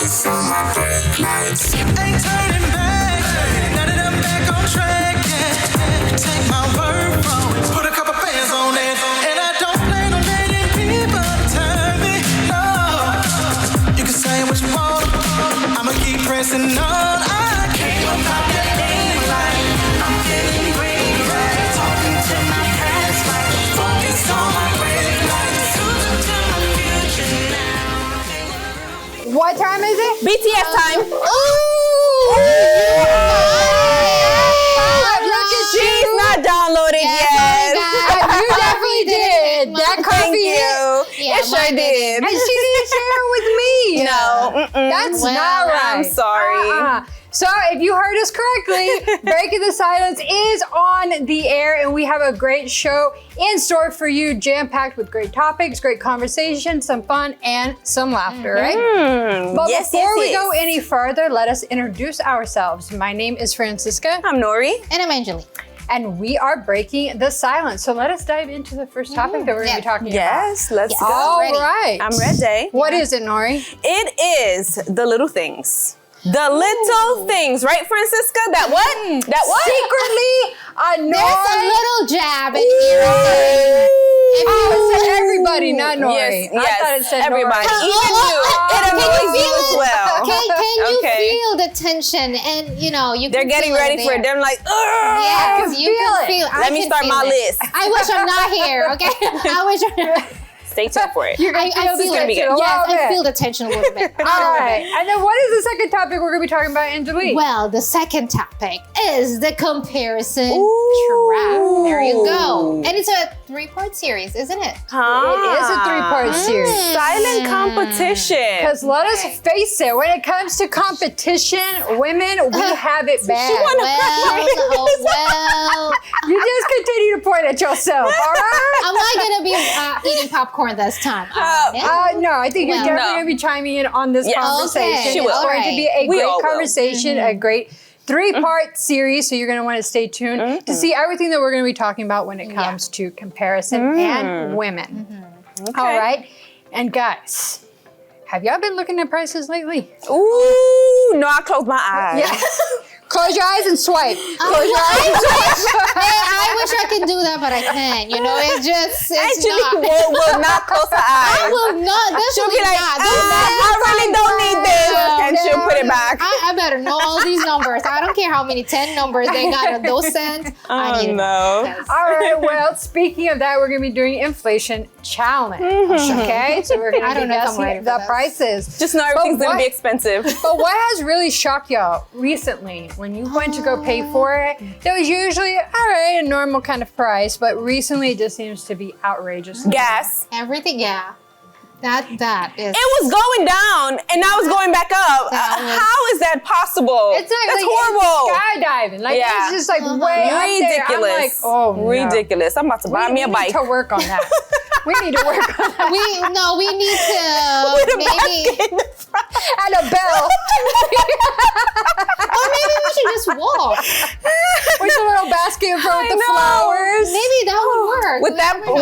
Ain't turning back. Now that I'm back on track, yeah. Take my word from it. Put a couple bands on it. And I don't plan on letting people turn me. No. You can say what you want. I'ma keep pressing on. I can't go pop that name like I'm feeling green. Right? Talking to my past like focus on my red lights. Losing to my future now. What time is it? BTS time. Look at you. She's not downloaded yet. You definitely did. That coffee hit. Yeah, it sure did. And she didn't share it with me. No. That's not right. I'm sorry. So if you heard us correctly, Breaking the Silence is on the air, and we have a great show in store for you, jam-packed with great topics, great conversation, some fun, and some laughter, right? But before we go any further, let us introduce ourselves. My name is Francisca. I'm Nori. And I'm Angeli. And we are Breaking the Silence. So let us dive into the first topic that we're going to be talking about. Yes, let's go. All right. I'm ready. What is it, Nori? It is the little things. The little things, right, Francisca? That what? That what? Secretly annoy. There's a little jab in here. It said everybody, not Nori. Yes, I thought it said everybody. Nori. Even you. It annoys you as well. Can you feel the tension? And you know, They're getting ready for it. They're like, ugh. Yes, you can feel it. Let me start my list. I wish I'm not here, okay? I wish I'm Stay tuned for it. I feel gonna be it. good. Yes, I feel the tension a little bit. All right. And then what is the second topic we're going to be talking about, Angeli? Well, the second topic is the comparison trap. There you go. And it's a 3-part series, isn't it? It is a 3-part series. Silent competition. Because let us face it, when it comes to competition, women, we have it bad. Well. You just continue to point at yourself, all right? I'm not going to be eating popcorn this time. No, I think you're definitely going to be chiming in on this conversation. Okay. It's going to be a great conversation, a great 3-part series, so you're going to want to stay tuned to see everything that we're going to be talking about when it comes to comparison and women. All right? And guys, have y'all been looking at prices lately? Ooh, no, I closed my eyes. Yeah. Close your eyes and swipe. Close your eyes and swipe. Hey, I wish I could do that, but I can't. You know, it's Actually, not. will not close her eyes. I will not. She'll be Definitely like, not. I really don't need this. And she'll put it back. I better know all these numbers. I don't care how many 10 numbers they got on those cents. I need no. All right, well, speaking of that, we're going to be doing inflation challenge. Okay? So we're going to be guessing the prices. Just know everything's going to be expensive. But what has really shocked y'all recently, when you went to go pay for it, that was usually, all right, a normal kind of price, but recently it just seems to be outrageous. Gas. Everything, yeah. That is. It was going down and now it's going back up. How is that possible? It's like, that's horrible. It's skydiving. Like, it's just like way ridiculous. Up there. I'm like, oh, no. Ridiculous. I'm about to buy me a bike. We need to work on that. We need to work on that. we need to maybe and a bell. or maybe we should just walk with a little basket in front with the flowers. Maybe that would work. With that little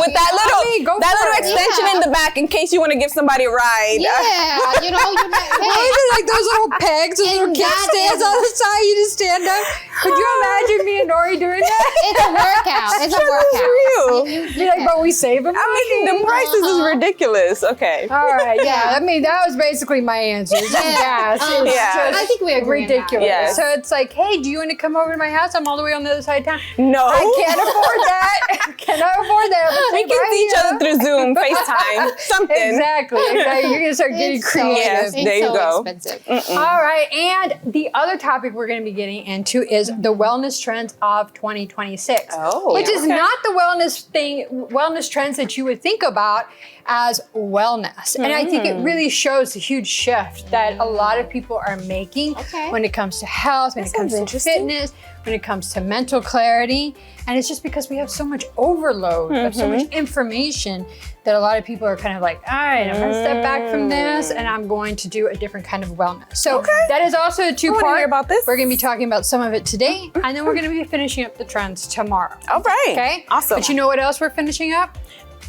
extension in the back in case you want to give somebody a ride. Yeah, you know, you might. Hey, like those little pegs, those little kickstands on the side. You just stand up. Could you imagine me and Nori doing that? It's a workout. It's a workout. You're like, but we save them. I mean, the prices is ridiculous. Okay. All right. Yeah. I mean, that was basically my answer. Gas. I think we agree. Ridiculous. Yes. So it's like, hey, do you want to come over to my house? I'm all the way on the other side of town. No. I can't afford that. Cannot afford that. We can see each other through Zoom, FaceTime, something. Exactly. You're going to start getting creative. There you go. Expensive. All right. And the other topic we're going to be getting into is the wellness trends of 2026. Which is not the wellness trends that you would think about as wellness. And I think it really shows a huge shift that a lot of people are making when it comes to health, when it comes to fitness, when it comes to mental clarity. And it's just because we have so much overload of so much information that a lot of people are kind of like, all right, I'm going to step back from this and I'm going to do a different kind of wellness. So that is also a 2-part. Hear about this. We're going to be talking about some of it today, and then we're going to be finishing up the trends tomorrow. All right. Okay? Awesome. But you know what else we're finishing up?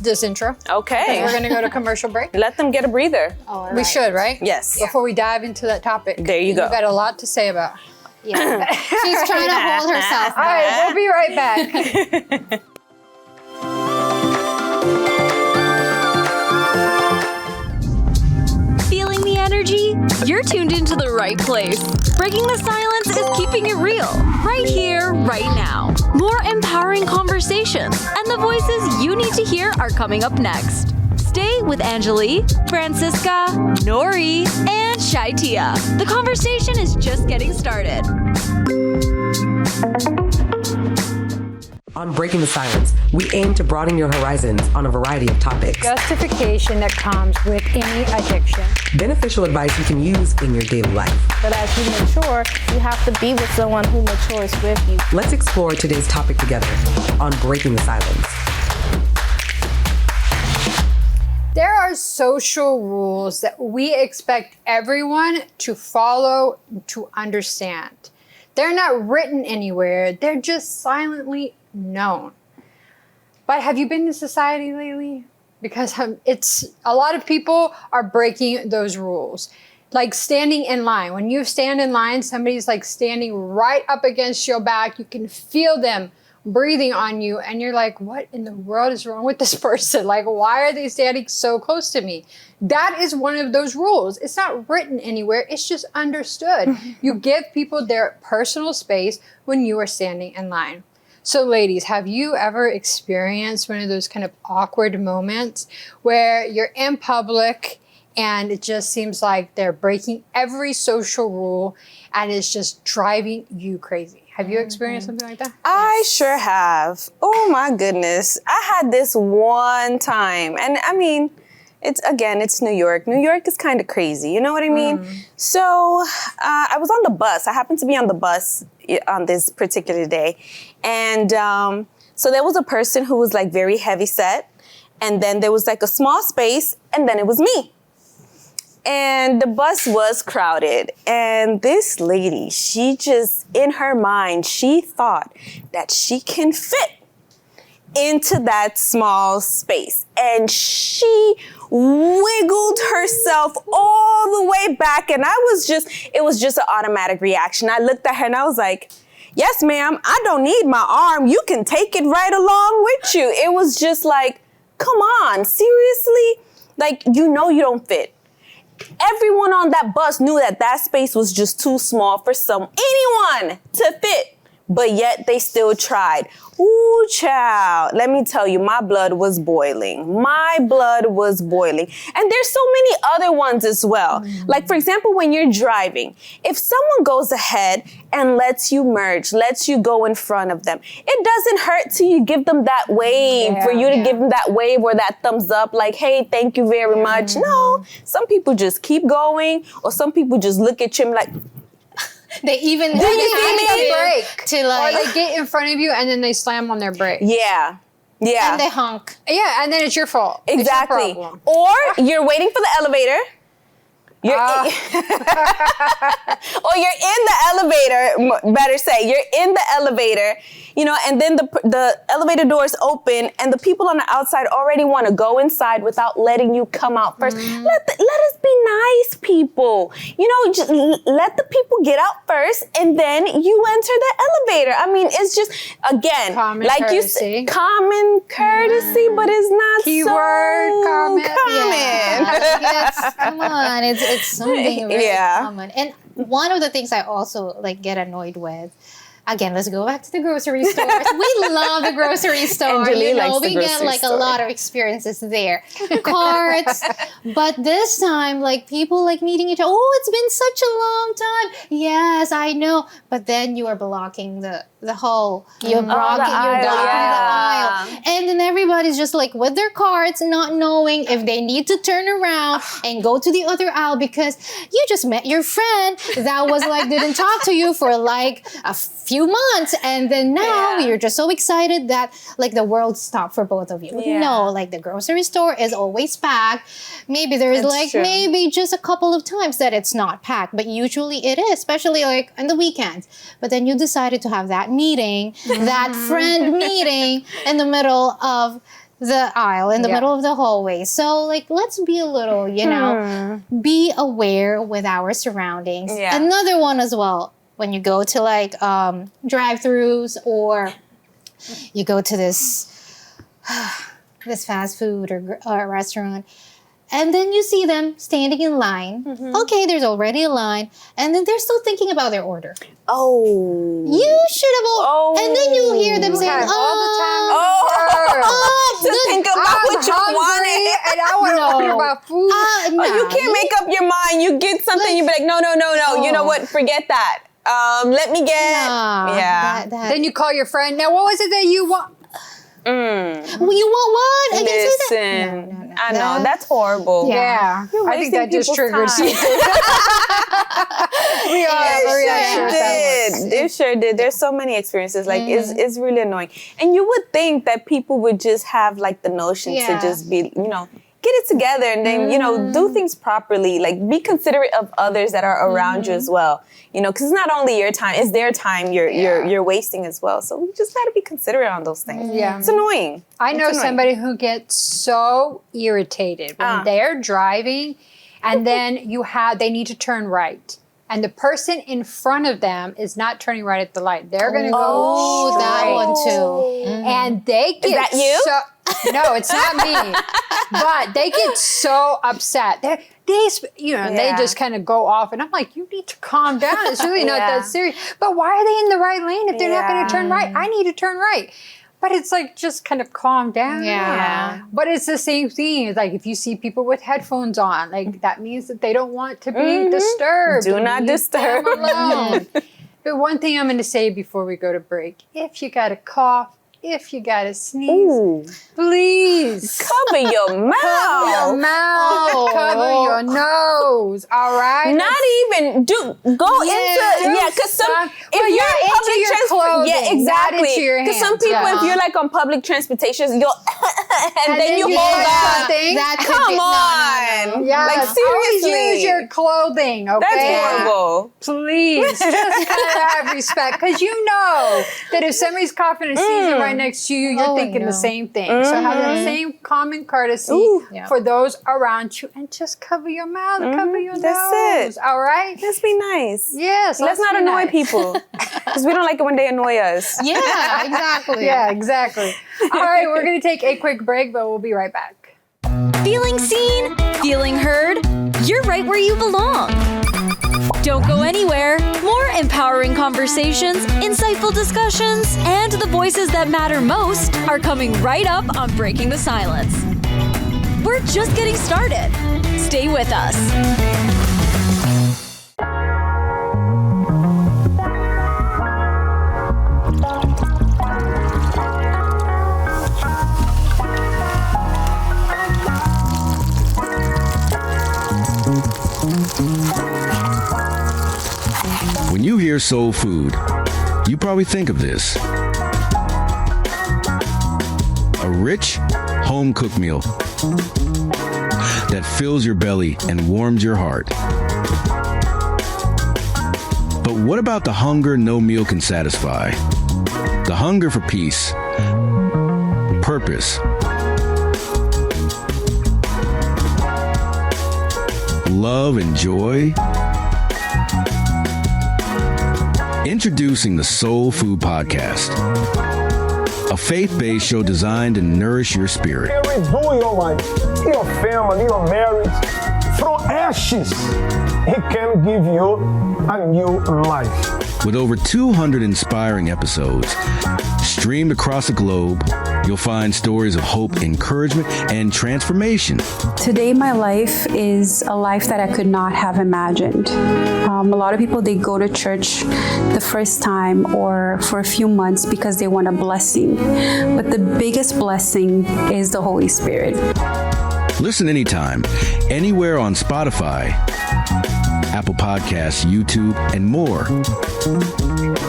this intro. Okay. We're gonna go to commercial break. Let them get a breather. All We right. should, right? Yes. Before we dive into that topic. There you go. You've got a lot to say about. Yeah. She's trying to hold herself All right, we'll be right back. Feeling the energy? You're tuned into the right place. Breaking the silence is keeping it real. Right here, right now. More empowering conversations and the voices you need to hear are coming up next. Stay with Angeli, Francisca, Nori, and Shaitia. The conversation is just getting started. On Breaking the Silence, we aim to broaden your horizons on a variety of topics. Justification that comes with any addiction. Beneficial advice you can use in your daily life. But as you mature, you have to be with someone who matures with you. Let's explore today's topic together on Breaking the Silence. There are social rules that we expect everyone to follow, to understand. They're not written anywhere, they're just silently known. But have you been in society lately? Because it's a lot of people are breaking those rules. Like standing in line. When you stand in line, somebody's like standing right up against your back. You can feel them breathing on you, and you're like, what in the world is wrong with this person? Like, why are they standing so close to me? That is one of those rules. It's not written anywhere, it's just understood. You give people their personal space when you are standing in line. So ladies, have you ever experienced one of those kind of awkward moments where you're in public and it just seems like they're breaking every social rule and it's just driving you crazy? Have you experienced something like that? I sure have. Oh my goodness. I had this one time, and I mean, it's New York. New York is kind of crazy, you know what I mean? So I was on the bus. I happened to be on the bus on this particular day. And so there was a person who was like very heavy set, and then there was like a small space, and then it was me. And the bus was crowded. And this lady, she just, in her mind, she thought that she can fit into that small space. And she wiggled herself all the way back. And it was just an automatic reaction. I looked at her and I was like, yes, ma'am, I don't need my arm. You can take it right along with you. It was just like, come on, seriously? Like, you know you don't fit. Everyone on that bus knew that that space was just too small for anyone to fit, but yet they still tried. Ooh, child, let me tell you, my blood was boiling. My blood was boiling. And there's so many other ones as well. Like, for example, when you're driving, if someone goes ahead and lets you merge, lets you go in front of them, it doesn't hurt till you give them that wave, for you to give them that wave or that thumbs up, like, hey, thank you very much. No, some people just keep going, or some people just look at you and like, They even They they break. to like, Or they get in front of you and then they slam on their brake. yeah. and they honk. Yeah, and then it's your fault. Exactly. It's your problem. Or you're waiting for the elevator. Or you're in the elevator, better say, you're in the elevator, you know, and then the elevator doors open and the people on the outside already want to go inside without letting you come out first. Let us be nice people. You know, just let the people get out first and then you enter the elevator. I mean, it's just, again, Common like courtesy. you said, common courtesy, but it's not Keyword so common. Yes, come on, it's something very Yeah. common. And one of the things I also like get annoyed with, again, let's go back to the grocery stores. We love the grocery store. Angeli You know, likes the we get grocery like a store. lot of experiences there. Carts, but this time, like people like meeting each other. Oh, it's been such a long time. Yes, I know. But then you are blocking the whole. You're blocking. You're blocking the aisle, and then everybody's just like with their carts, not knowing if they need to turn around and go to the other aisle because you just met your friend that was like didn't talk to you for like a few months, and then now you're just so excited that like the world stopped for both of you. Yeah. No, like the grocery store is always packed. Maybe there's It's like true. maybe just a couple of times that it's not packed, but usually it is, especially like on the weekends. But then you decided to have that meeting, that friend meeting in the middle of the aisle in the Yeah. middle of the hallway. So like, let's be a little, be aware with our surroundings. Yeah. Another one as well, when you go to like drive-throughs or you go to this fast food or restaurant, and then you see them standing in line. Okay, there's already a line, and then they're still thinking about their order. Oh. You should have, and then you hear them saying, have all the time To think about what you wanted. and I want to order about food. Oh, you can't make up your mind. You get something, you be like, no. You know what? Forget that. Let me get. Yeah. Then you call your friend. Now, what was it that you want? Well, you want what? I can say that. Listen, I know that's horrible. Yeah, I think that just triggered time. We all have a reaction. It sure did. There's so many experiences. Like it's really annoying. And you would think that people would just have like the notion to just be, get it together and then, do things properly. Like be considerate of others that are around you as well. Because it's not only your time, it's their time you're wasting as well. So we just got to be considerate on those things. Yeah. It's annoying. I know somebody who gets so irritated when they're driving and then they need to turn right. And the person in front of them is not turning right at the light. They're going to go straight. That one too. And they get Is that you? No, it's not me. But they get so upset. They just kind of go off. And I'm like, you need to calm down. It's really not that serious. But why are they in the right lane if they're not going to turn right? I need to turn right. But it's like, just kind of calm down. Yeah. But it's the same thing. It's like if you see people with headphones on, like that means that they don't want to be disturbed. Do not disturb. Leave them alone. But one thing I'm going to say before we go to break, if you got a cough, if you got to sneeze, please cover your mouth. Cover your mouth. Cover your nose. All right. Not even go into because some if you're in public transportation, exactly. Because some people, if you're like on public transportation, you'll and then you hold on. Come on, yes. like seriously, always use your clothing. Okay, that's horrible. Please, just have respect because you know that if somebody's coughing and sneezing right next to you, you're thinking the same thing. So have that same common courtesy for those around you, and just cover your mouth, cover your nose. That's it. All right. Let's be nice. Yes. Let's not annoy people because we don't like it when they annoy us. Yeah, exactly. Yeah, exactly. All right, we're going to take a quick break, but we'll be right back. Feeling seen? Feeling heard? You're right where you belong. Don't go anywhere. More empowering conversations, insightful discussions, and the voices that matter most are coming right up on Breaking the Silence. We're just getting started. Stay with us. When you hear soul food, you probably think of this. A rich, home-cooked meal that fills your belly and warms your heart. But what about the hunger no meal can satisfy? The hunger for peace, purpose, love and joy? Introducing the Soul Food Podcast, a faith-based show designed to nourish your spirit. Redo your life, your family, your marriage. From ashes, He can give you a new life. With over 200 inspiring episodes streamed across the globe, you'll find stories of hope, encouragement, and transformation. Today, my life is a life that I could not have imagined. A lot of people, they go to church the first time or for a few months because they want a blessing. But the biggest blessing is the Holy Spirit. Listen anytime, anywhere on Spotify, Apple Podcasts, YouTube, and more.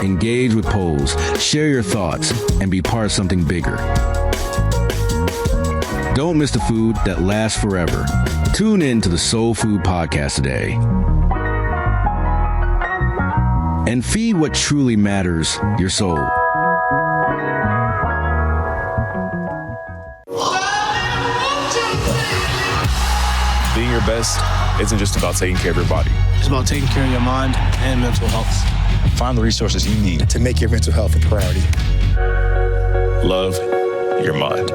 Engage with polls, share your thoughts, and be part of something bigger. Don't miss the food that lasts forever. Tune in to the Soul Food Podcast today. And feed what truly matters, your soul. your best isn't just about taking care of your body. It's about taking care of your mind and mental health. Find the resources you need to make your mental health a priority. Love your mind.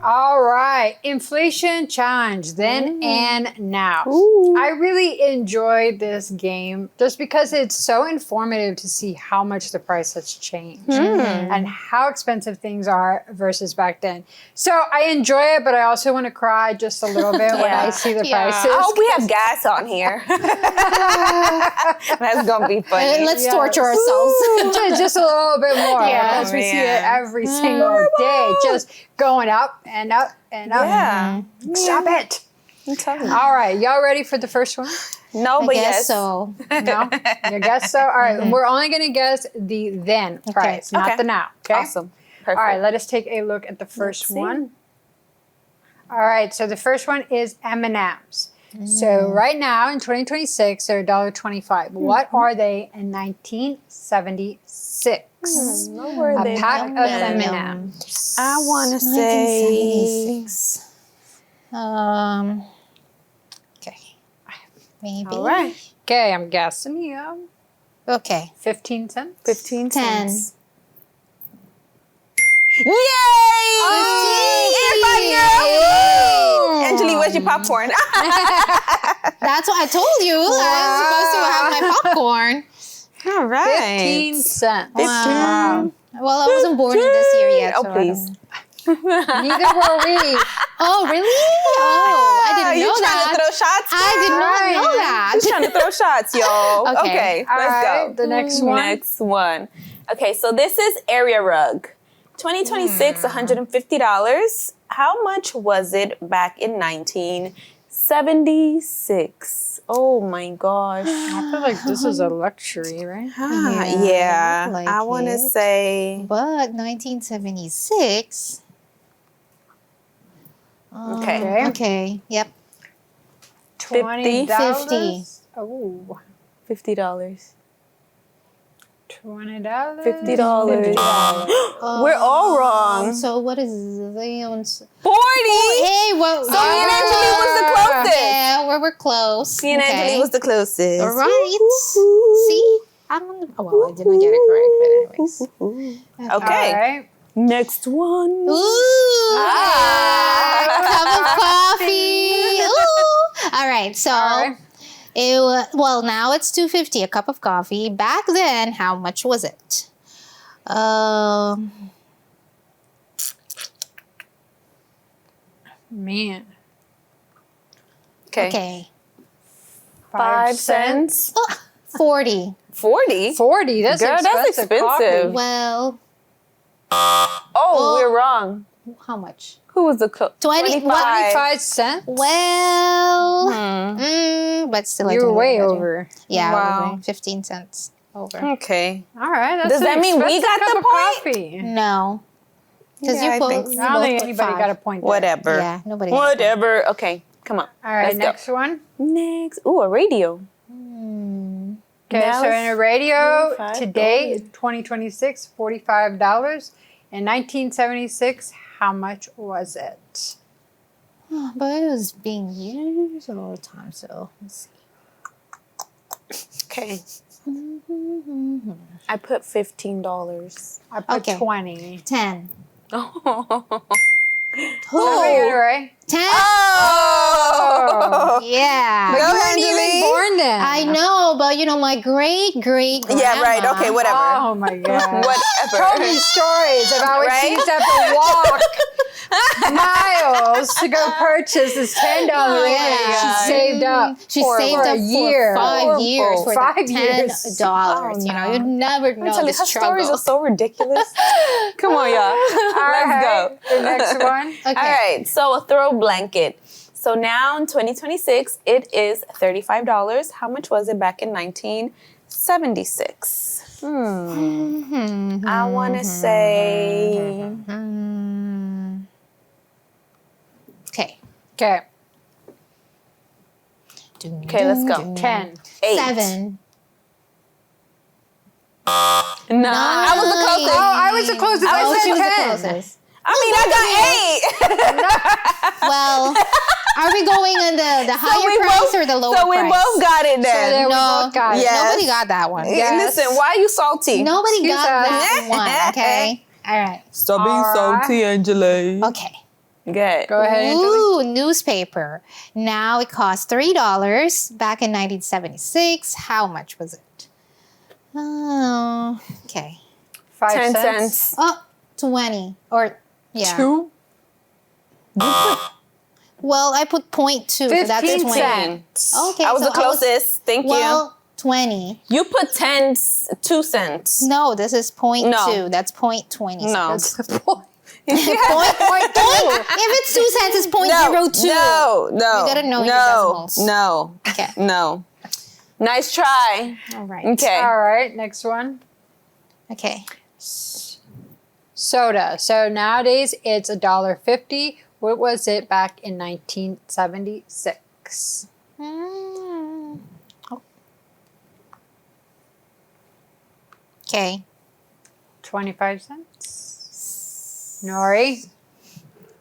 All right, inflation challenge then and now. I really enjoyed this game just because it's so informative to see how much the price has changed and how expensive things are versus back then. So I enjoy it, but I also want to cry just a little bit when I see the prices. I hope we have gas on here. That's gonna be funny. Let's torture ourselves. just a little bit more because we see it every single day, just going up and up and up. Yeah. Stop it. I'm telling you. All right, y'all ready for the first one? No, I but guess yes. so. No? You guess so? All right, we're only going to guess the then price, not the now. Okay? Awesome. Perfect. All right, let us take a look at the first one. All right, so the first one is M&M's. So right now in 2026, they're $1.25. What are they in 1976? What were they A pack back of then? M&M's. I want to say 1976. Okay. Maybe. All right. Okay, I'm guessing you. Okay. 15 cents? 15 10. cents. Yay! Angeli, where's your popcorn? That's what I told you. I was supposed to have my popcorn. All right. 15 cents. Wow. Well, I wasn't born in this year yet. Oh, so I please. Neither were we. Oh, really? Oh, I didn't know you trying that. to throw shots? I did not know that. She's trying to throw shots, yo. Okay, All let's right, go. the next one. Next one. Okay, so this is area rug. 2026, $150. How much was it back in 1976? Oh my gosh. I feel like this is a luxury, right? Yeah, like I want to it. say. But 1976. Okay. Okay. Yep. $20. 50. Oh, $50. $20. $50. We're all wrong. So what is the 40. Hey, well, So me and Angeli was the closest. Yeah, we're close. Me and Angeli was the closest. All right. See, I don't. Oh, well, I didn't get it correct, but anyways. Okay. All right. Next one. Ooh, cup of coffee. Ooh. All right, so now it's $2.50 a cup of coffee. Back then, how much was it? Man. Okay. 5 cents. 40. 40? 40. That's Girl, expensive. that's expensive. Coffee. Well, Oh, we're wrong. how much? Who was the 20. 25 cents? Well, but still, I You were didn't way get it. over. Yeah, Wow. over 15 cents over. Okay. All right. That's Does an that mean we expensive got cup the of point? coffee. No, because Yeah, I you both. think you so. I don't both think put anybody 5. got a point there. Whatever. Yeah, nobody. got a Whatever. Okay, come on. All right, Let's go. next one. Next. Ooh, a radio. Okay, Now so it's in a radio $45. today, 2026, $45. In 1976, how much was it? point. But it was being used all the time, so let's see. Okay. I put $15. I put Okay. 20. 10. Somebody got it right? 10? Oh! Yeah. Go, You weren't Angeli. even born then. I know, but you know, my great Yeah, right. Okay, whatever. Oh my God. Whatever. Told me stories about when Right? she used to have to walk miles to go purchase this $10 radio. She saved up. She for saved a up year. for 5 years for 5 $10. years. You know, you'd never know the Her struggle. stories are so ridiculous. Come on, y'all. Let's go. The next one. Okay. All right, so a throw blanket. So now in 2026, it is $35. How much was it back in 1976? I want to say Okay. Okay, let's go. 10. 8. 7. No, I was the closest. Oh, I was the closest. I She was the said 10. closest. I mean, I got 8. Well, are we going on the higher price or the lower price? So we both got it So then. there we both got it. Yes. Nobody got that one. Yes. Listen, why are you salty? Nobody Excuse got us. that one, okay? All right. Stop being All right. salty, Angeli. Okay. Good. Go ahead, Angeli. Ooh, newspaper. Now it cost $3 back in 1976. How much was it? Oh, okay. 5 10 cents. cents. Oh, 20 or yeah. 2. Well, I put 0.2, so that's 15 20. cents. Okay, I was so the closest. Thank well, 20. you. You put 2 cents. No, this is 0.2. No. That's 0.20. No. That's the point. If it's 2 cents, it's 0.02. No. You gotta know your decimals. No. Okay. No. Nice try. All right. Okay. All right, next one. Okay. Soda. So nowadays it's $1.50. What was it back in 1976? Okay. 25 cents. Nori?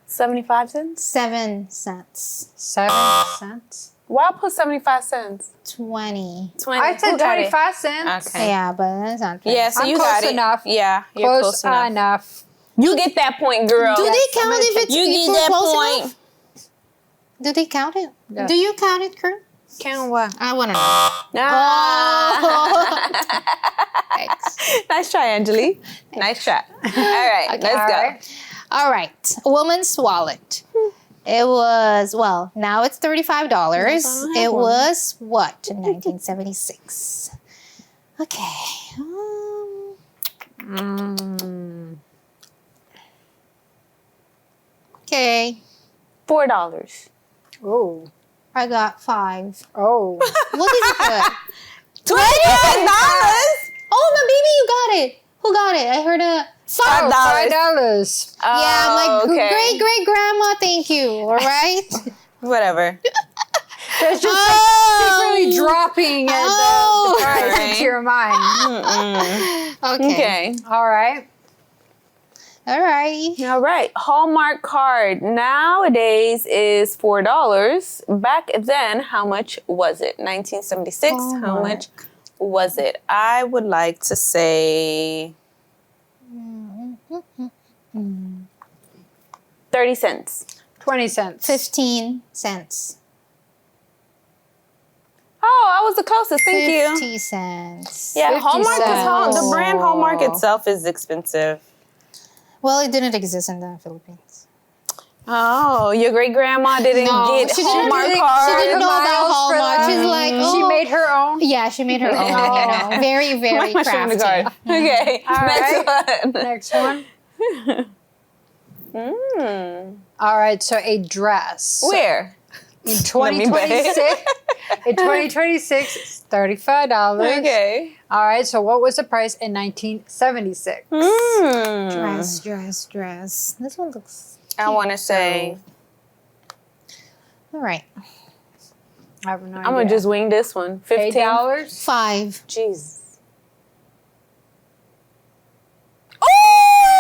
75 cents? 7 cents. 7 cents. Why put 75 cents? 20. 20. I said Who got it? 25 cents. Okay. Yeah, but that's not fair. Yeah, so I'm you close got it. enough. Yeah, you're close enough. enough. You get that point, girl. Do they count if it's You if get we're that close point. enough? Do they count it? Yeah. Do you count it, Crew? Count what? I want to know. Thanks. Nice try, Angeli. Nice try. All right, let's go. right. All right. Woman's wallet. It was, well, now it's $35. It was what in 1976? Okay. Okay. $4. Oh. I got 5. Oh. What is it for? $25. Oh, my baby, you got it. Who got it? I heard a $5. $5. Yeah, my okay. great grandma. Thank you. All right. Whatever. There's just secretly dropping the price into your mind. Okay. All right. All right. All right. Hallmark card nowadays is $4. Back then, how much was it? 1976. How much was it? I would like to say 30 cents. 20 cents. 15 cents. Oh, I was the closest. Thank you. 50 cents. Yeah, 50 Hallmark is cents. the brand Hallmark itself is expensive. Well, it didn't exist in the Philippines. Oh, your great grandma didn't get she Hallmark didn't, card. She didn't know about miles for Hallmark. that. She's like, oh. She made her own. Yeah, she made her own. You know, very, very Why am I showing the crafty. card? Okay, All next right. one. Next one. All right, so a dress. Where? In 2026, in 2026, it's $35. Okay. All right, so what was the price in 1976? Dress. This one looks I want to say. all right. I have no idea. I'm gonna just wing this one. $15. $8? 5. Jesus.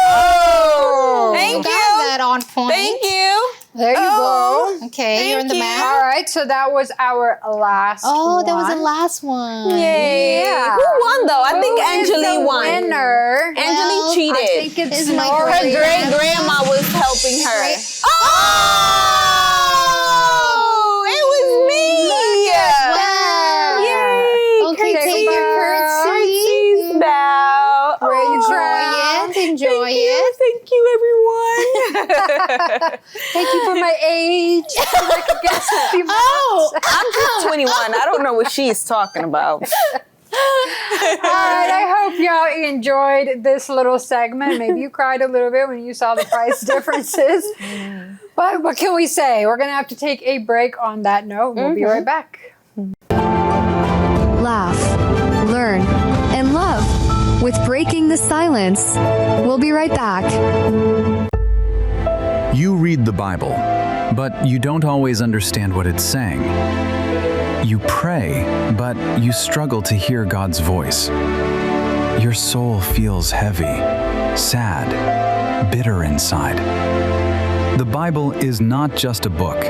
Oh! Thank You got you. that on point. Thank you. There you go. Okay, you're in the you. math. All right, so that was our last Oh, that was the one. last one. Yay. Yeah. Who won though? I think Who is Angeli the won. winner? Angeli Well, cheated. I think it's It's my Nori. Her great grandma was helping her. Great- Oh! It was me! Wow. Yay! Okay, Take take a your bow. curtsy. Bow. Great Enjoy it. Thank you, everyone. Thank you for my age. I could guess a few Oh, I'm just 21. I don't know what she's talking about. All right, I hope y'all enjoyed this little segment. Maybe you cried a little bit when you saw the price differences. But what can we say? We're going to have to take a break on that note. We'll be right back. Laugh, learn, and love with Breaking the Silence. We'll be right back. You read the Bible, but you don't always understand what it's saying. You pray, but you struggle to hear God's voice. Your soul feels heavy, sad, bitter inside. The Bible is not just a book.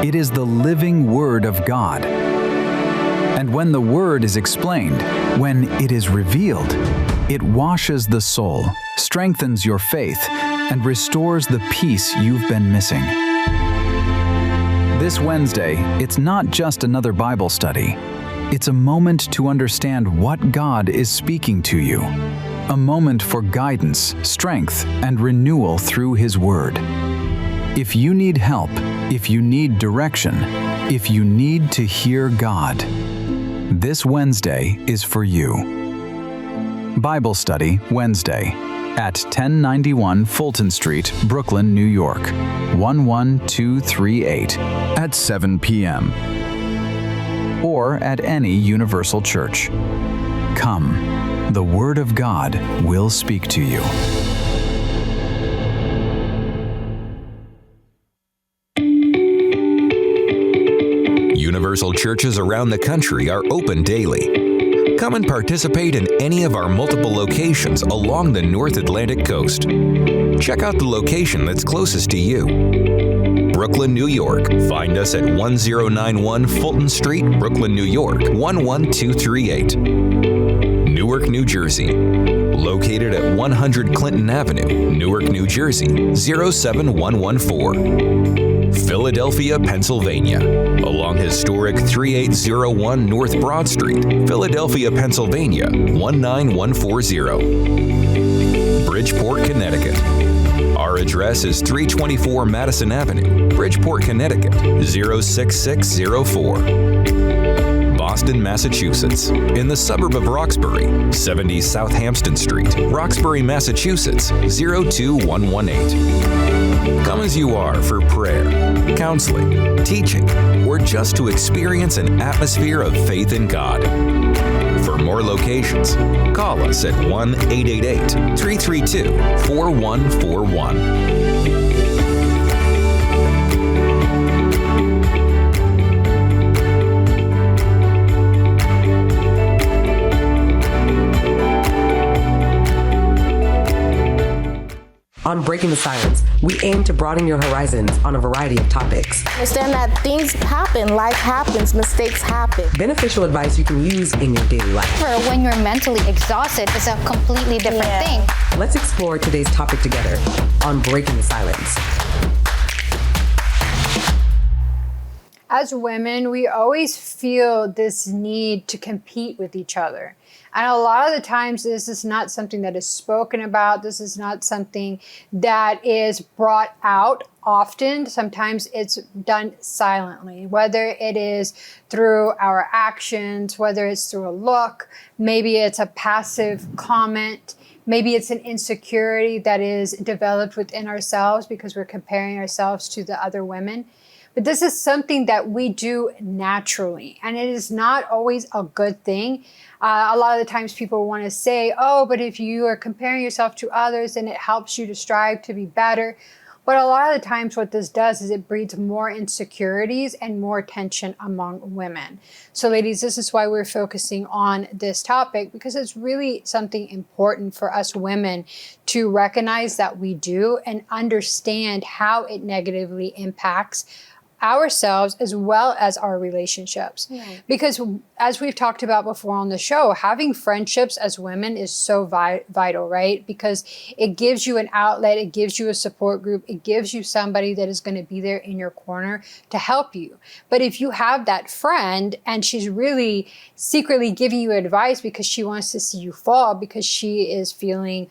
It is the living Word of God. And when the Word is explained, when it is revealed, it washes the soul, strengthens your faith, and restores the peace you've been missing. This Wednesday, it's not just another Bible study. It's a moment to understand what God is speaking to you. A moment for guidance, strength, and renewal through His Word. If you need help, if you need direction, if you need to hear God, this Wednesday is for you. Bible Study Wednesday at 1091 Fulton Street, Brooklyn, New York, 11238 at 7 p.m. or at any Universal Church. Come, the Word of God will speak to you. Universal churches around the country are open daily. Come and participate in any of our multiple locations along the North Atlantic coast. Check out the location that's closest to you. Brooklyn, New York. Find us at 1091 Fulton Street, Brooklyn, New York, 11238. Newark, New Jersey. Located at 100 Clinton Avenue, Newark, New Jersey, 07114. Philadelphia, Pennsylvania, along historic 3801 North Broad Street, Philadelphia, Pennsylvania, 19140. Bridgeport, Connecticut. Our address is 324 Madison Avenue, Bridgeport, Connecticut, 06604. Boston, Massachusetts, in the suburb of Roxbury, 70 South Hampton Street, Roxbury, Massachusetts, 02118. Come as you are for prayer, counseling, teaching, or just to experience an atmosphere of faith in God. For more locations, call us at 1-888-332-4141. On Breaking the Silence, we aim to broaden your horizons on a variety of topics. Understand that things happen, life happens, mistakes happen. Beneficial advice you can use in your daily life. For when you're mentally exhausted, it's a completely different thing. Let's explore today's topic together on Breaking the Silence. As women, we always feel this need to compete with each other. And a lot of the times, this is not something that is spoken about. This is not something that is brought out often. Sometimes it's done silently, whether it is through our actions, whether it's through a look, maybe it's a passive comment, maybe it's an insecurity that is developed within ourselves because we're comparing ourselves to the other women. But this is something that we do naturally, and it is not always a good thing. A lot of the times people want to say, oh, but if you are comparing yourself to others, then it helps you to strive to be better. But a lot of the times what this does is it breeds more insecurities and more tension among women. So ladies, this is why we're focusing on this topic, because it's really something important for us women to recognize that we do and understand how it negatively impacts ourselves as well as our relationships. Right. Because as we've talked about before on the show, having friendships as women is so vital, right? Because it gives you an outlet, it gives you a support group, it gives you somebody that is going to be there in your corner to help you. But if you have that friend and she's really secretly giving you advice because she wants to see you fall, because she is feeling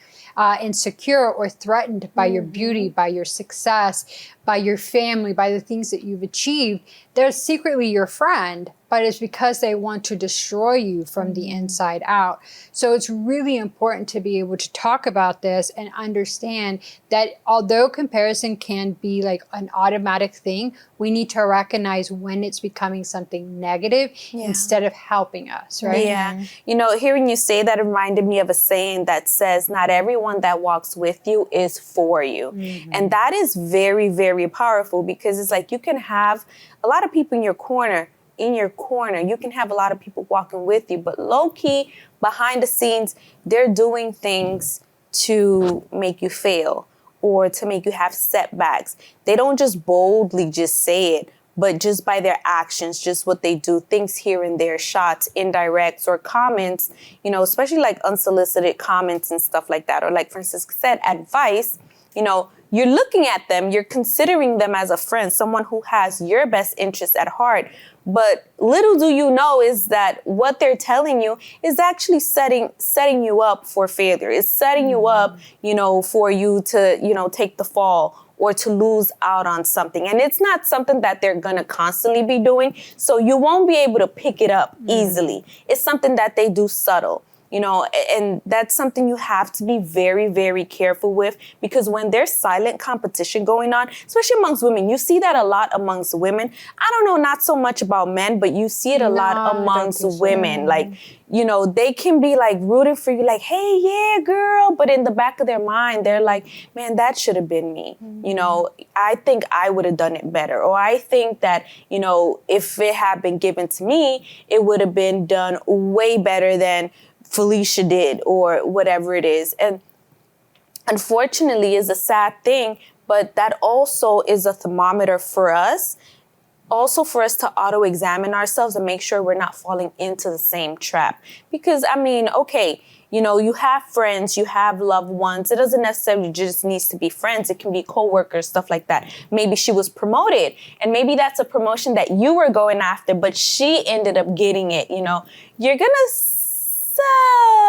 insecure or threatened by your beauty, by your success, by your family, by the things that you've achieved, they're secretly your friend, but it's because they want to destroy you from the inside out. So it's really important to be able to talk about this and understand that although comparison can be like an automatic thing, we need to recognize when it's becoming something negative instead of helping us, right? Yeah. You know, hearing you say that reminded me of a saying that says, not everyone that walks with you is for you. And that is very, very powerful, because it's like you can have a lot of people in your corner. You can have a lot of people walking with you, but low key, behind the scenes, they're doing things to make you fail or to make you have setbacks. They don't just boldly just say it, but just by their actions, just what they do, things here and there, shots, indirects, or comments, you know, especially like unsolicited comments and stuff like that. Or like Francisca said, advice, you know, you're looking at them, you're considering them as a friend, someone who has your best interest at heart. But little do you know is that what they're telling you is actually setting you up for failure. It's setting you up, you know, for you to, you know, take the fall or to lose out on something. And it's not something that they're going to constantly be doing. So you won't be able to pick it up easily. It's something that they do subtle. You know, and that's something you have to be very, very careful with, because when there's silent competition going on, especially amongst women, you see that a lot amongst women. I don't know, not so much about men, but you see it a lot amongst women. Like, you know, they can be like rooting for you, like, hey, yeah, girl. But in the back of their mind, they're like, man, that should have been me. You know, I think I would have done it better. Or I think that, you know, if it had been given to me, it would have been done way better than Felicia did, or whatever it is. And unfortunately is a sad thing, but that also is a thermometer for us, also for us to auto-examine ourselves and make sure we're not falling into the same trap. Because, I mean, okay, you know, you have friends, you have loved ones. It doesn't necessarily just needs to be friends. It can be coworkers, stuff like that. Maybe she was promoted, and maybe that's a promotion that you were going after, but she ended up getting it. You know, you're going to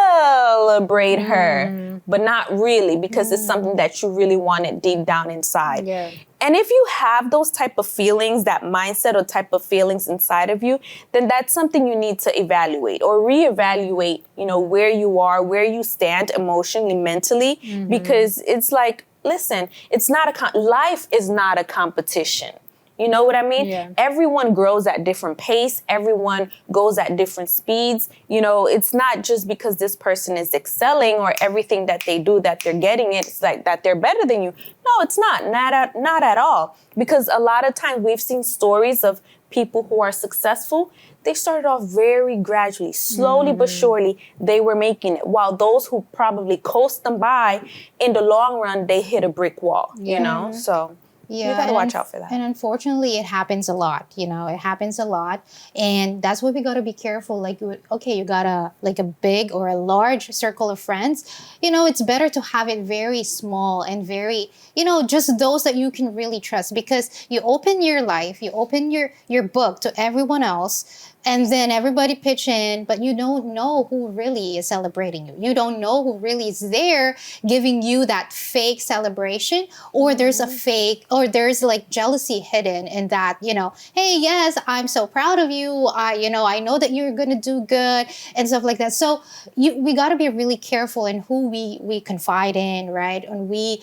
celebrate her, but not really, because it's something that you really wanted deep down inside. And if you have those type of feelings, that mindset or type of feelings inside of you, then that's something you need to evaluate or reevaluate, you know, where you are, where you stand emotionally, mentally, because it's like, listen, it's not life is not a competition. You know what I mean? Everyone grows at different pace. Everyone goes at different speeds. You know, it's not just because this person is excelling or everything that they do that they're getting it. It's like that they're better than you. No, it's not. Not at all. Because a lot of times we've seen stories of people who are successful. They started off very gradually, slowly but surely, they were making it. While those who probably coast them by, in the long run, they hit a brick wall, you know? So you gotta watch out for that. And unfortunately, it happens a lot. You know, it happens a lot, and that's why we gotta be careful. Like, okay, you got a big or a large circle of friends. You know, it's better to have it very small and very, you know, just those that you can really trust, because you open your life, you open your book to everyone else. And then everybody pitch in, but you don't know who really is celebrating you. You don't know who really is there giving you that fake celebration, or there's a fake, or there's like jealousy hidden in that, you know, hey, yes, I'm so proud of you. I know that you're going to do good and stuff like that. So we got to be really careful in who we confide in, right? And we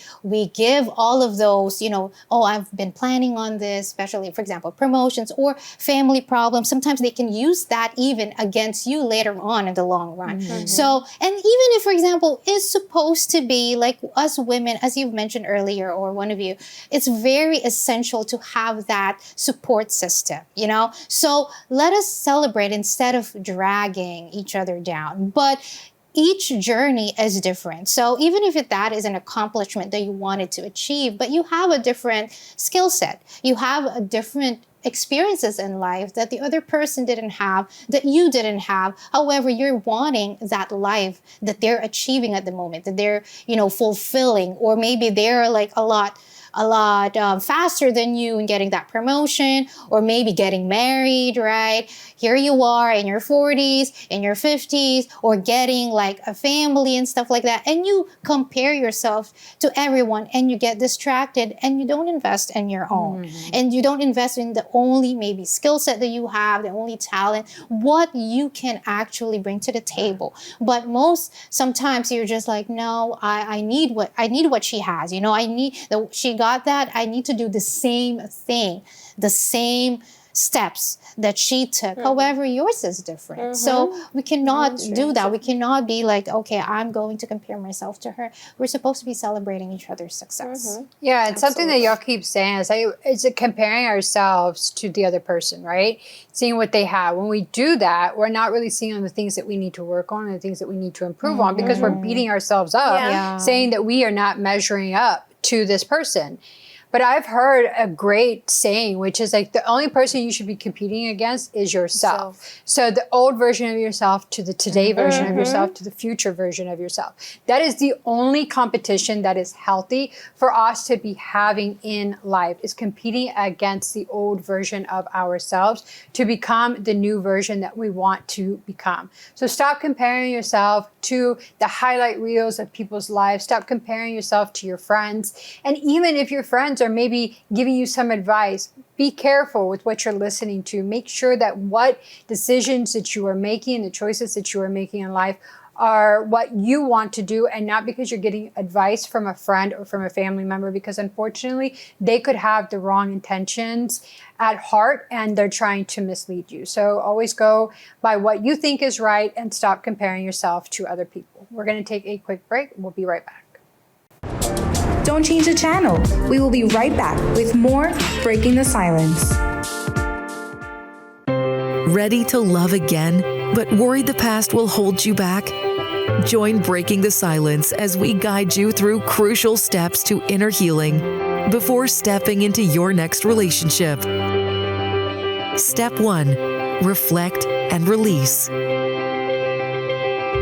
give all of those, you know, oh, I've been planning on this, especially, for example, promotions or family problems. Sometimes they can use that even against you later on in the long run. So, and even if, for example, it's supposed to be like us women, as you've mentioned earlier, or one of you, it's very essential to have that support system, you know? So let us celebrate instead of dragging each other down. But each journey is different. So even if that is an accomplishment that you wanted to achieve, but you have a different skill set, you have a different experiences in life that the other person didn't have, that you didn't have. However, you're wanting that life that they're achieving at the moment, that they're, you know, fulfilling, or maybe they're like a lot a lot faster than you in getting that promotion, or maybe getting married, right? Here you are in your 40s, in your 50s, or getting like a family and stuff like that. And you compare yourself to everyone and you get distracted and you don't invest in your own. And you don't invest in the only maybe skill set that you have, the only talent, what you can actually bring to the table. But sometimes you're just like, no, I need what she has. You know, she got that. I need to do the same thing, the same steps that she took. However, yours is different. So we cannot do that. We cannot be like, okay, I'm going to compare myself to her. We're supposed to be celebrating each other's success. Yeah, and something that y'all keep saying is comparing ourselves to the other person, right? Seeing what they have. When we do that, we're not really seeing the things that we need to work on and the things that we need to improve on, because we're beating ourselves up, saying that we are not measuring up to this person. But I've heard a great saying, which is like, the only person you should be competing against is yourself. So the old version of yourself to the today version of yourself to the future version of yourself. That is the only competition that is healthy for us to be having in life, is competing against the old version of ourselves to become the new version that we want to become. So stop comparing yourself to the highlight reels of people's lives. Stop comparing yourself to your friends. And even if your friends are maybe giving you some advice, be careful with what you're listening to. Make sure that what decisions that you are making, the choices that you are making in life, are what you want to do, and not because you're getting advice from a friend or from a family member, because unfortunately they could have the wrong intentions at heart and they're trying to mislead you. So always go by what you think is right and stop comparing yourself to other people. We're going to take a quick break. We'll be right back. Don't change the channel. We will be right back with more Breaking the Silence. Ready to love again, but worried the past will hold you back? Join Breaking the Silence as we guide you through crucial steps to inner healing before stepping into your next relationship. Step 1. Reflect and release.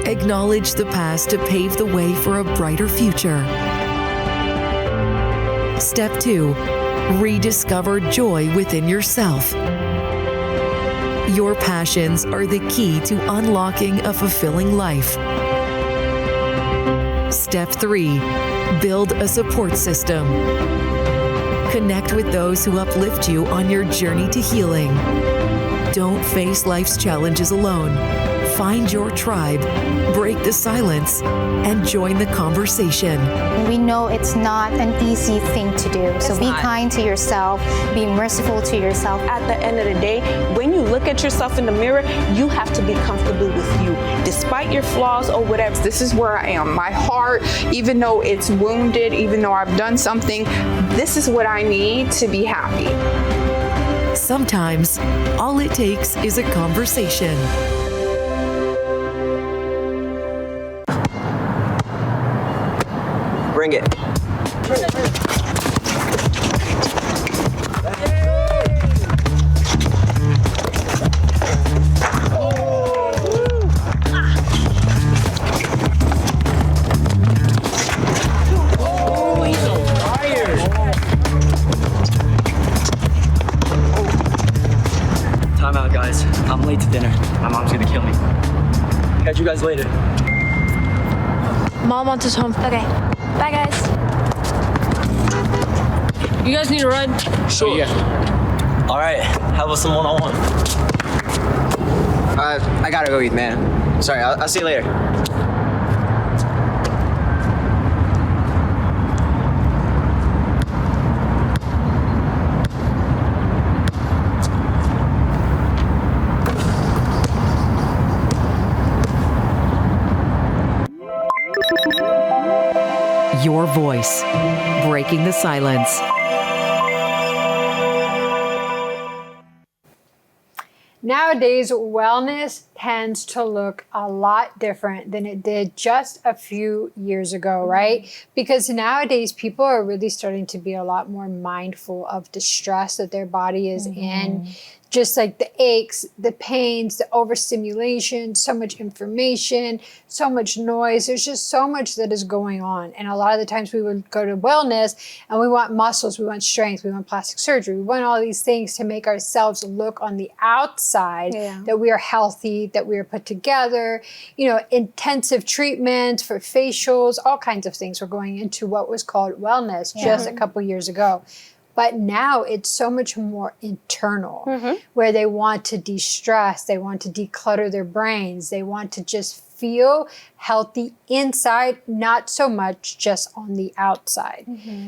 Acknowledge the past to pave the way for a brighter future. Step 2. Rediscover joy within yourself. Your passions are the key to unlocking a fulfilling life. Step 3. Build a support system. Connect with those who uplift you on your journey to healing. Don't face life's challenges alone. Find your tribe, break the silence, and join the conversation. We know it's not an easy thing to do. So be kind to yourself, be merciful to yourself. At the end of the day, when you look at yourself in the mirror, you have to be comfortable with you, despite your flaws or whatever. This is where I am. My heart, even though it's wounded, even though I've done something, this is what I need to be happy. Sometimes, all it takes is a conversation. Bring it. Time out, guys. I'm late to dinner. My mom's gonna kill me. Catch you guys later. Mom wants us home. Okay. Bye, guys. You guys need a ride? Sure. Yeah. All right. How about some one-on-one? I gotta go eat, man. Sorry. I'll see you later. Your voice, breaking the silence. Nowadays, wellness tends to look a lot different than it did just a few years ago, right? Because nowadays people are really starting to be a lot more mindful of the stress that their body is in. Just like the aches, the pains, the overstimulation, so much information, so much noise. There's just so much that is going on. And a lot of the times we would go to wellness and we want muscles, we want strength, we want plastic surgery. We want all these things to make ourselves look on the outside that we are healthy, that we are put together, you know, intensive treatments for facials, all kinds of things were going into what was called wellness just a couple years ago. But now it's so much more internal, where they want to de-stress, they want to declutter their brains, they want to just feel healthy inside, not so much just on the outside.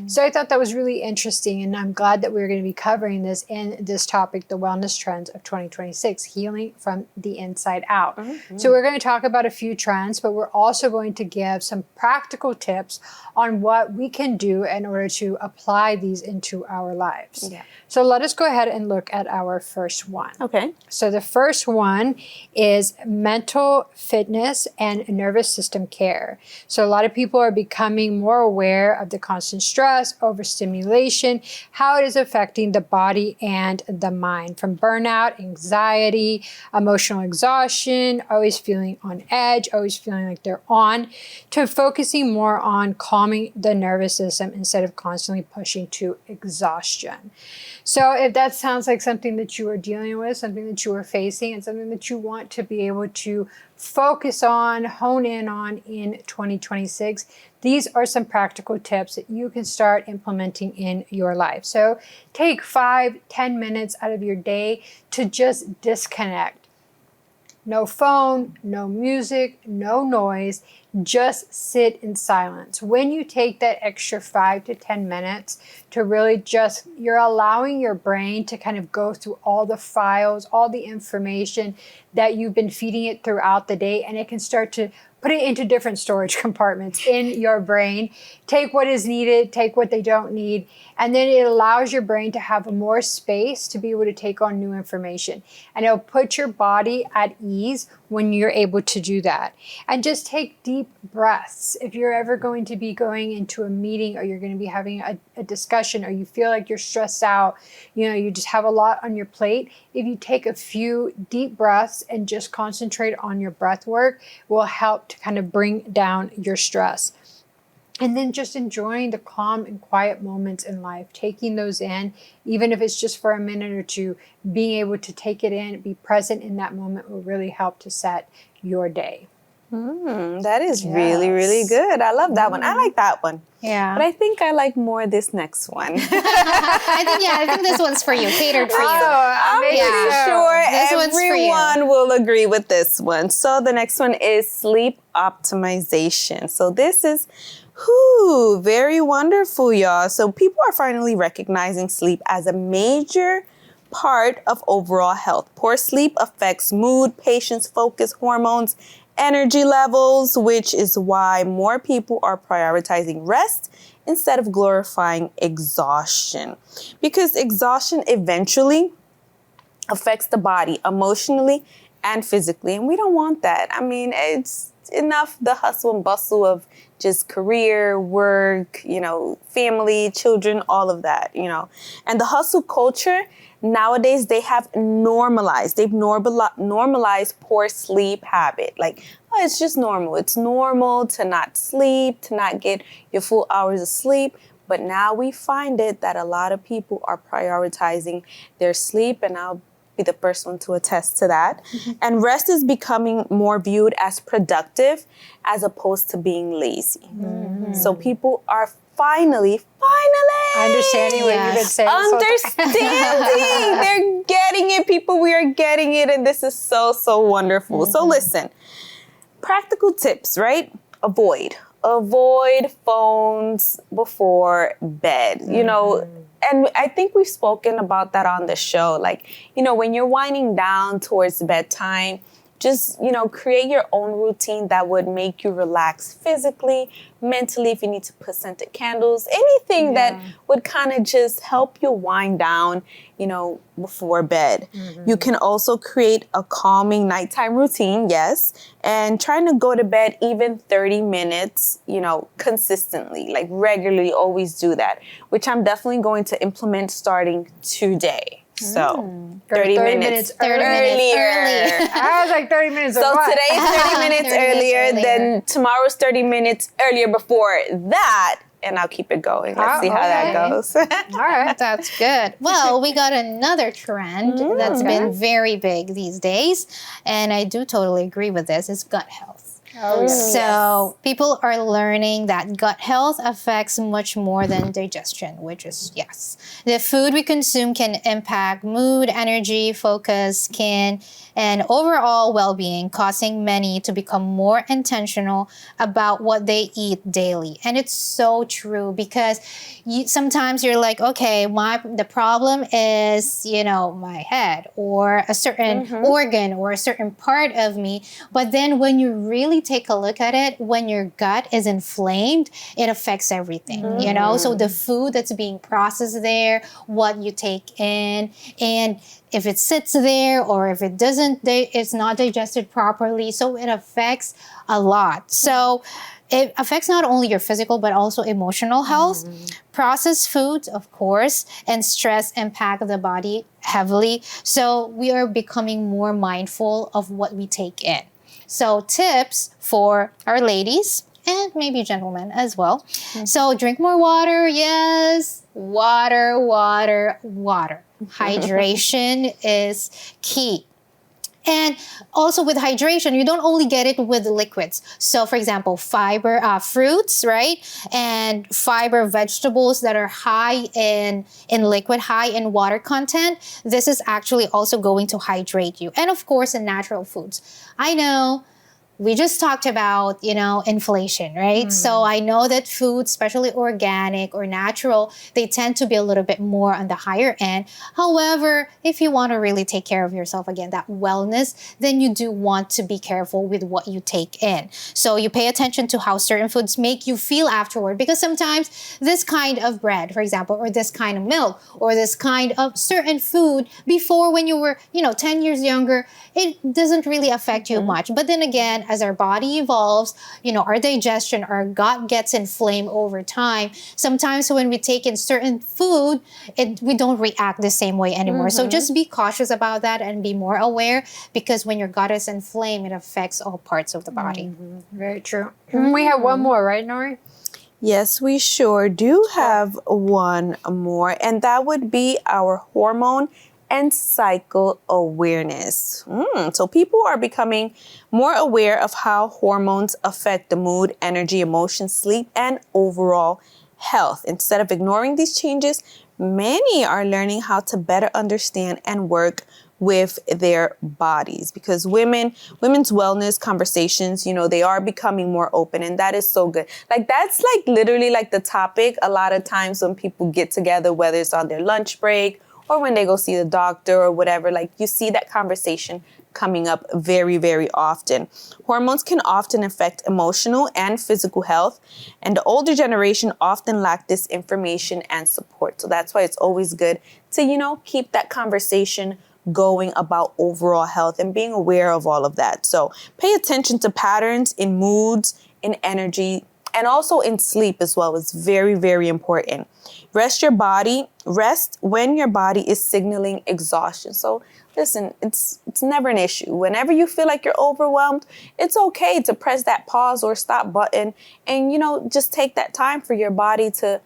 So I thought that was really interesting, and I'm glad that we're going to be covering this in this topic, the wellness trends of 2026, healing from the inside out. So we're going to talk about a few trends, but we're also going to give some practical tips on what we can do in order to apply these into our lives. So let us go ahead and look at our first one. So the first one is mental fitness and nervous system care. So a lot of people are becoming more aware of the constant stress, overstimulation, how it is affecting the body and the mind, from burnout, anxiety, emotional exhaustion, always feeling on edge, always feeling like they're on, to focusing more on calming the nervous system instead of constantly pushing to exhaustion. So if that sounds like something that you are dealing with, something that you are facing, and something that you want to be able to focus on, hone in on in 2026, these are some practical tips that you can start implementing in your life. So take 5-10 minutes out of your day to just disconnect. No phone, no music, no noise, just sit in silence. When you take that extra 5 to 10 minutes to really just, you're allowing your brain to kind of go through all the files, all the information that you've been feeding it throughout the day, and it can start to put it into different storage compartments in your brain. Take what is needed, take what they don't need, and then it allows your brain to have more space to be able to take on new information. And it'll put your body at ease when you're able to do that. And just take deep breaths. If you're ever going to be going into a meeting, or you're going to be having a discussion, or you feel like you're stressed out, you know, you just have a lot on your plate, if you take a few deep breaths and just concentrate on your breath work, will help to kind of bring down your stress. And then just enjoying the calm and quiet moments in life, taking those in, even if it's just for a minute or two, being able to take it in, be present in that moment will really help to set your day. That is really, really good. I love that one. I like that one. Yeah. But I think I like more this next one. I think this one's for you, catered for you. I'm pretty sure This one's for you. everyone will agree with this one. So the next one is sleep optimization. So this is very wonderful, y'all. So people are finally recognizing sleep as a major part of overall health. Poor sleep affects mood, patience, focus, hormones, energy levels, which is why more people are prioritizing rest instead of glorifying exhaustion. Because exhaustion eventually affects the body emotionally and physically, and we don't want that. I mean, it's enough the hustle and bustle of just career, work, you know, family, children, all of that, you know. And the hustle culture nowadays, they've normalized poor sleep habit. Like, oh, it's just normal. It's normal to not sleep, to not get your full hours of sleep. But now we find it that a lot of people are prioritizing their sleep, and I'll be the first one to attest to that. And rest is becoming more viewed as productive as opposed to being lazy. So people are finally understanding what you've been saying. Understanding. They're getting it, people. We are getting it. And this is so, so wonderful. So listen, practical tips, right? Avoid phones before bed, you know. And I think we've spoken about that on the show. Like, you know, when you're winding down towards bedtime, just, create your own routine that would make you relax physically, mentally, if you need to put scented candles, anything that would kind of just help you wind down, before bed. You can also create a calming nighttime routine, yes, and trying to go to bed even 30 minutes, consistently, like regularly, always do that, which I'm definitely going to implement starting today. So 30 minutes earlier. I was like 30 minutes. So today's 30 minutes earlier, then tomorrow's 30 minutes earlier before that, and I'll keep it going. Let's see how that goes. All right. That's good. Well, we got another trend that's been very big these days, and I do totally agree with this. It's gut health. So people are learning that gut health affects much more than digestion, which is, yes. The food we consume can impact mood, energy, focus, skin, and overall well-being, causing many to become more intentional about what they eat daily. And it's so true because sometimes you're like, okay, the problem is, my head or a certain organ or a certain part of me. But then when you really take a look at it, when your gut is inflamed, it affects everything, So the food that's being processed there, what you take in, and if it sits there or if it doesn't, it's not digested properly. So it affects a lot. So it affects not only your physical, but also emotional health. Processed foods, of course, and stress impact the body heavily. So we are becoming more mindful of what we take in. So tips for our ladies and maybe gentlemen as well. So drink more water. Yes, water. Hydration is key. And also with hydration, you don't only get it with liquids. So for example, fiber, fruits, right? And fiber vegetables that are high in liquid, high in water content. This is actually also going to hydrate you. And of course, in natural foods. I know we just talked about, inflation, right? So I know that foods, especially organic or natural, they tend to be a little bit more on the higher end. However, if you want to really take care of yourself, again, that wellness, then you do want to be careful with what you take in. So you pay attention to how certain foods make you feel afterward, because sometimes this kind of bread, for example, or this kind of milk, or this kind of certain food before when you were, 10 years younger, it doesn't really affect you much. But then again, as our body evolves, our digestion, our gut gets inflamed over time. Sometimes when we take in certain food, we don't react the same way anymore. So just be cautious about that and be more aware, because when your gut is inflamed, it affects all parts of the body. Very true. We have one more, right, Nori? Yes, we sure do have one more, and that would be our hormone and cycle awareness. So people are becoming more aware of how hormones affect the mood, energy, emotion, sleep, and overall health. Instead of ignoring these changes, many are learning how to better understand and work with their bodies, because women's wellness conversations, they are becoming more open, and that is so good. Like that's like literally like the topic a lot of times when people get together, whether it's on their lunch break or when they go see the doctor or whatever, like you see that conversation coming up very, very often. Hormones can often affect emotional and physical health, and the older generation often lack this information and support. So that's why it's always good to, keep that conversation going about overall health and being aware of all of that. So pay attention to patterns in moods, in energy, and also in sleep as well. It's very, very important. Rest when your body is signaling exhaustion. So listen, it's never an issue. Whenever you feel like you're overwhelmed, it's okay to press that pause or stop button and, just take that time for your body to,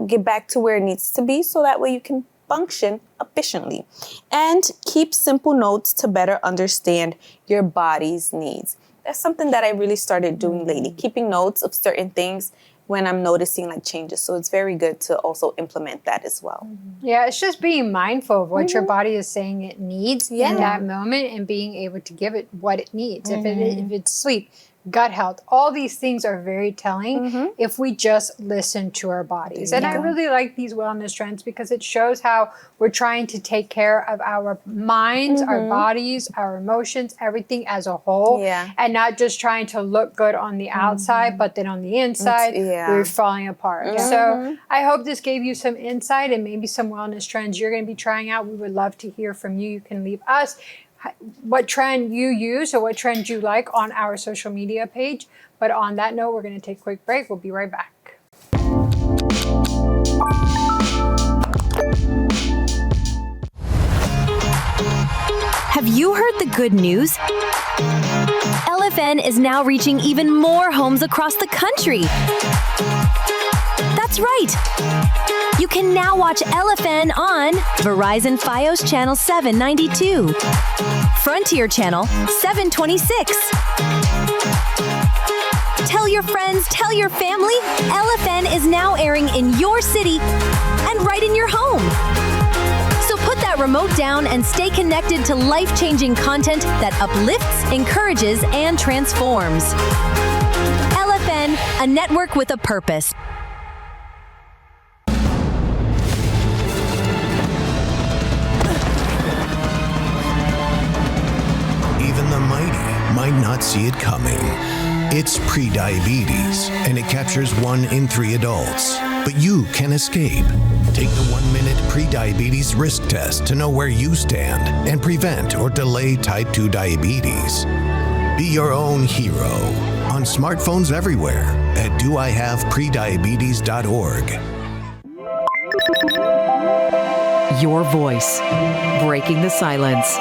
get back to where it needs to be, so that way you can function efficiently. And keep simple notes to better understand your body's needs. That's something that I really started doing lately, keeping notes of certain things when I'm noticing like changes. So it's very good to also implement that as well. Yeah, it's just being mindful of what your body is saying it needs in that moment, and being able to give it what it needs. If it's sleep, gut health. All these things are very telling if we just listen to our bodies. And I really like these wellness trends because it shows how we're trying to take care of our minds, our bodies, our emotions, everything as a whole. And not just trying to look good on the outside, but then on the inside, we're falling apart. So I hope this gave you some insight and maybe some wellness trends you're going to be trying out. We would love to hear from you. You can leave us what trend you use or what trend you like on our social media page. But on that note, we're going to take a quick break. We'll be right back. Have you heard the good news? LFN is now reaching even more homes across the country. That's right. You can now watch LFN on Verizon Fios Channel 792, Frontier Channel 726. Tell your friends, tell your family, LFN is now airing in your city and right in your home. So put that remote down and stay connected to life-changing content that uplifts, encourages, and transforms. LFN, a network with a purpose. Even the mighty might not see it coming. It's prediabetes, and it captures 1 in 3 adults. But you can escape. Take the 1-minute prediabetes risk test to know where you stand and prevent or delay type 2 diabetes. Be your own hero on smartphones everywhere at doihaveprediabetes.org. Your voice, breaking the silence.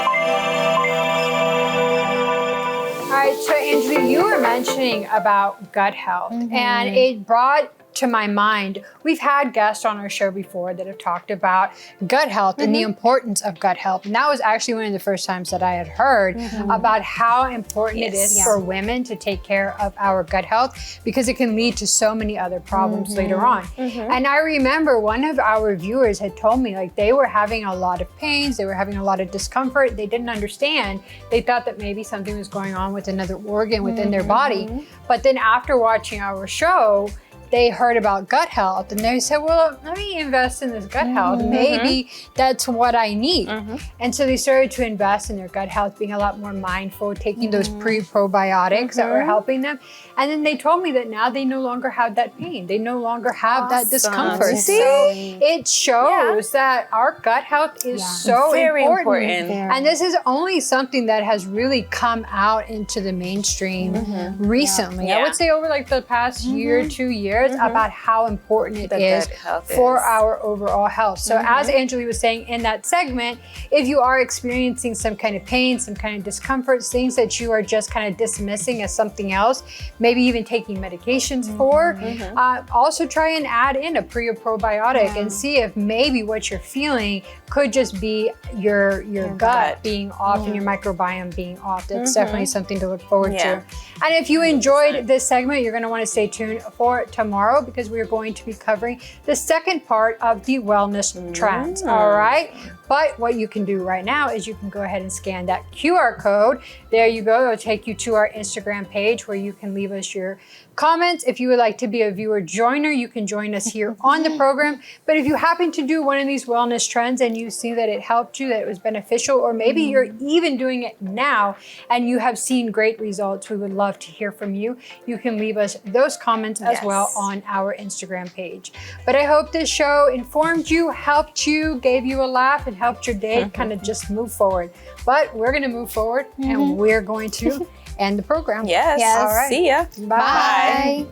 All right, so Angeli, you were mentioning about gut health, and it brought to my mind, we've had guests on our show before that have talked about gut health and the importance of gut health. And that was actually one of the first times that I had heard about how important it is for women to take care of our gut health, because it can lead to so many other problems later on. And I remember one of our viewers had told me, like, they were having a lot of pains, they were having a lot of discomfort, they didn't understand. They thought that maybe something was going on with another organ within their body. But then after watching our show, they heard about gut health and they said, well, let me invest in this gut health. Maybe that's what I need. And so they started to invest in their gut health, being a lot more mindful, taking those probiotics that were helping them. And then they told me that now they no longer have that pain. They no longer have that discomfort. So it shows that our gut health is so very important. And this is only something that has really come out into the mainstream recently. I would say over like the past year, 2 years, about how important it is for our overall health. So as Angeli was saying in that segment, if you are experiencing some kind of pain, some kind of discomfort, things that you are just kind of dismissing as something else, maybe even taking medications for, also try and add in a pre or probiotic and see if maybe what you're feeling could just be your gut being off and your microbiome being off. That's definitely something to look forward to. And if you enjoyed this segment, you're going to want to stay tuned for tomorrow, because we are going to be covering the second part of the wellness trends. All right. But what you can do right now is you can go ahead and scan that QR code. There you go. It'll take you to our Instagram page where you can leave us your comments. If you would like to be a viewer joiner, you can join us here on the program. But if you happen to do one of these wellness trends and you see that it helped you, that it was beneficial, or maybe you're even doing it now and you have seen great results, we would love to hear from you. You can leave us those comments as well on our Instagram page. But I hope this show informed you, helped you, gave you a laugh, and helped your day kind of just move forward. But we're going to move forward and we're going to end the program. Yes. All right. See ya. Bye. Bye.